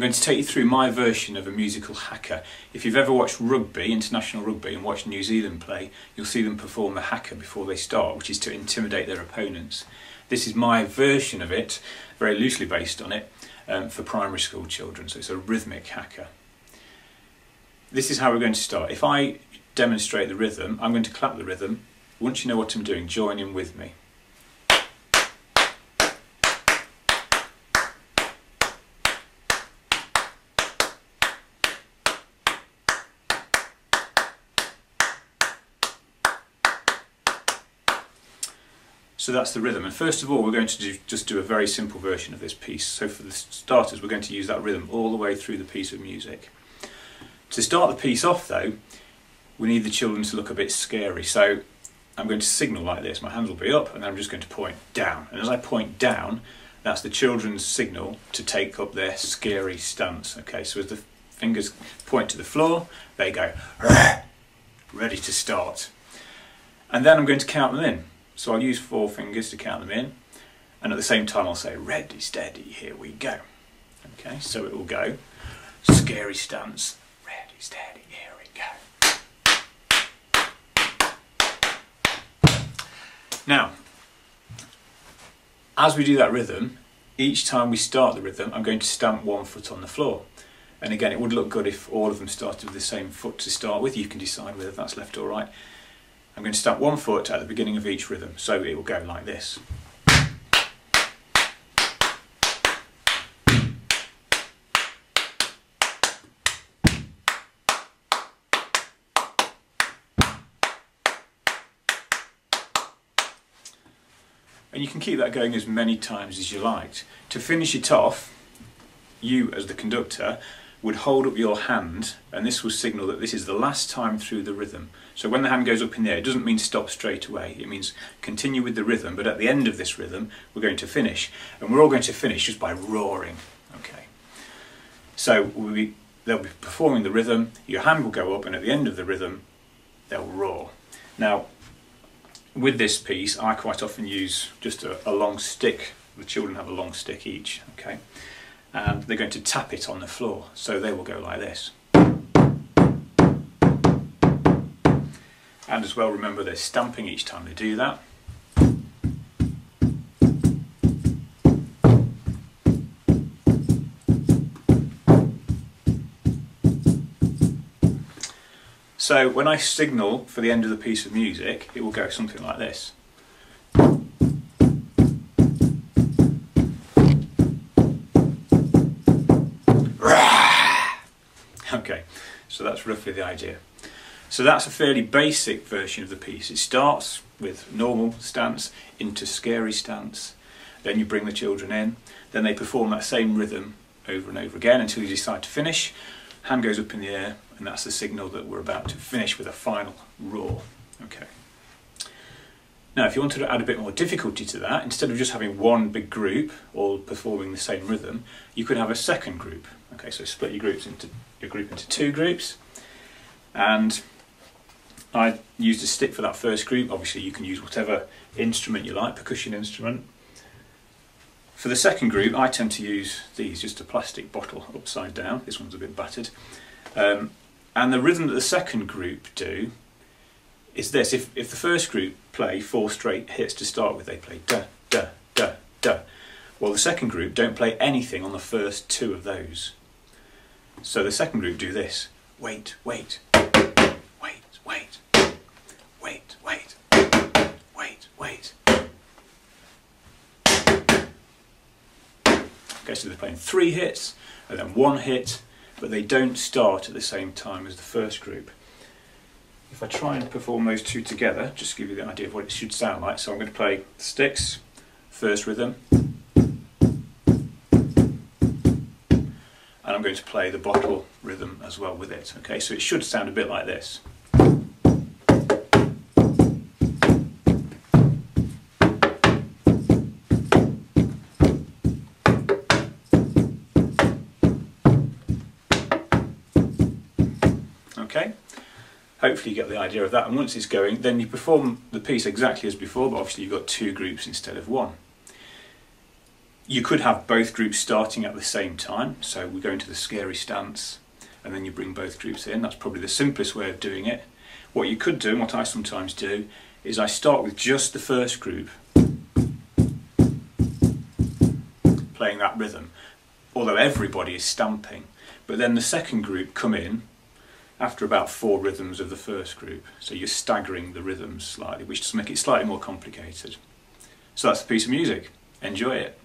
going to take you through my version of a musical haka. If you've ever watched rugby, international rugby, and watched New Zealand play, you'll see them perform a haka before they start, which is to intimidate their opponents. This is my version of it, very loosely based on it, for primary school children, so it's a rhythmic haka. This is how we're going to start. If I demonstrate the rhythm, I'm going to clap the rhythm. Once you know what I'm doing, join in with me. So that's the rhythm, and first of all we're going to just do a very simple version of this piece. So for the starters, we're going to use that rhythm all the way through the piece of music. To start the piece off though, we need the children to look a bit scary, so I'm going to signal like this. My hands will be up and then I'm just going to point down, and as I point down, that's the children's signal to take up their scary stance. Okay, so as the fingers point to the floor, they go ready to start, and then I'm going to count them in. So I'll use 4 fingers to count them in, and at the same time I'll say ready, steady, here we go. Okay, so it will go scary stance, ready, steady, here we go. Now, as we do that rhythm, each time we start the rhythm, I'm going to stamp 1 foot on the floor. And again, it would look good if all of them started with the same foot to start with. You can decide whether that's left or right. I'm going to stamp 1 foot at the beginning of each rhythm, so it will go like this. And you can keep that going as many times as you liked. To finish it off, you as the conductor would hold up your hand, and this will signal that this is the last time through the rhythm. So when the hand goes up in the air, it doesn't mean stop straight away, it means continue with the rhythm, but at the end of this rhythm we're going to finish, and we're all going to finish just by roaring. Okay, so they'll be performing the rhythm, your hand will go up, and at the end of the rhythm they'll roar. Now with this piece I quite often use just a long stick. The children have a long stick each, okay, and they're going to tap it on the floor, so they will go like this. And as well, remember they're stamping each time they do that. So when I signal for the end of the piece of music, it will go something like this. Okay, so that's roughly the idea. So that's a fairly basic version of the piece. It starts with normal stance into scary stance, then you bring the children in, then they perform that same rhythm over and over again until you decide to finish. Hand goes up in the air, and that's the signal that we're about to finish with a final roar. Okay. Now if you wanted to add a bit more difficulty to that, instead of just having one big group all performing the same rhythm, you could have a second group. Okay, so split your group into 2 groups, and I used a stick for that first group. Obviously you can use whatever instrument you like, percussion instrument. For the second group I tend to use these, just a plastic bottle upside down. This one's a bit battered. And the rhythm that the second group do is this. If the first group play 4 straight hits to start with, they play da, da, da, da. Well, the second group don't play anything on the first 2 of those. So the second group do this. Wait, wait, wait, wait, wait, wait, wait, wait. Okay, so they're playing 3 hits and then 1 hit, but they don't start at the same time as the first group. If I try and perform those 2 together, just to give you the idea of what it should sound like. So I'm going to play sticks, first rhythm, and I'm going to play the bottle rhythm as well with it. Okay, so it should sound a bit like this. Okay, hopefully you get the idea of that, and once it's going, then you perform the piece exactly as before, but obviously you've got 2 groups instead of 1. You could have both groups starting at the same time, so we go into the scary stance and then you bring both groups in. That's probably the simplest way of doing it. What you could do, and what I sometimes do, is I start with just the first group playing that rhythm, although everybody is stamping, but then the second group come in after about 4 rhythms of the first group, so you're staggering the rhythms slightly, which does make it slightly more complicated. So that's the piece of music. Enjoy it.